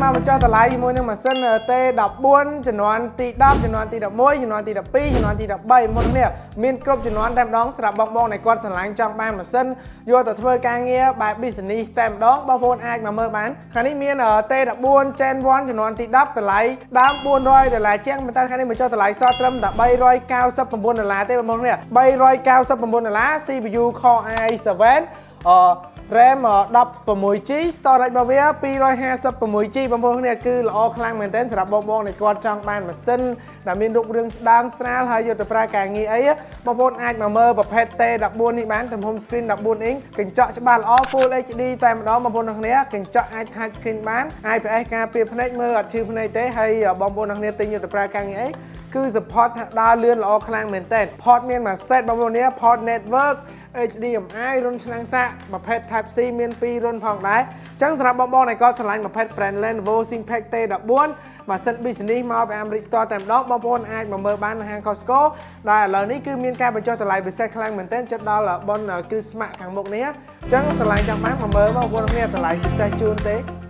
មកបញ្ចុះតម្លៃជាមួយនឹងម៉ាស៊ីន T14 ជំនាន់ទី10ជំនាន់ទី11ជំនាន់ទី12ជំនាន់ទី13មុននេះមានគ្រប់ជំនាន់តែម្ដងសម្រាប់បងនៃគាត់ស្រឡាញ់ចង់បានម៉ាស៊ីនយកទៅធ្វើការងារបែប business តែម្ដងបងប្អូនអាចមកមើលបានខាងនេះមាន T14 Gen 1ជំនាន់ទី10តម្លៃដើម$400ជាងប៉ុន្តែខាងនេះបញ្ចុះតម្លៃសល់ត្រឹមតែ$399ទេបងប្អូននេះ$399 CPU Core i7 RAM 16GB storage របស់វា 256GB បងប្អូនគ្នាគឺល្អខ្លាំងមែនទែនសម្រាប់បងនៃគាត់ចង់បានម៉ាស៊ីនដែលមានរូបរាងស្ដើងស្រាលហើយយកទៅប្រើការងារអីបងប្អូនអាចមកមើលប្រភេទ T14 នេះបានទំហំ screen 14 inch កញ្ចក់ច្បាស់ល្អ Full HD តែម្ដងបងប្អូនគ្នាកញ្ចក់អាច touch screen បាន IPS ការពារភ្នែកមើលអត់ឈឺភ្នែកទេហើយបងប្អូនគ្នាទិញយកទៅប្រើការងារអីគឺ support ដើរលឿនល្អខ្លាំងមែនទែន port មានមួយ set បងប្អូនគ្នា port network HDMI រុនឆ្នាំងសាកប្រភេទ Type C មាន2រុនផងដែរអញ្ចឹងសម្រាប់បងនៃគាត់ឆ្លាញ់ប្រភេទ brand Lenovo ThinkPad T14 ម៉ាស៊ីន business មកពីអាមេរិកតតែម្ដងបងប្អូនអាចមកមើលបាននៅហាង Costco ដែលឥឡូវនេះគឺមានការបញ្ចុះតម្លៃពិសេសខ្លាំងមែនទែនជិតដល់បុណ្យគ្រីស្មាស់ខាងមុខនេះអញ្ចឹងឆ្លាញ់ចង់បានមកមើលបងប្អូនគ្នាតម្លៃពិសេសជូនទេ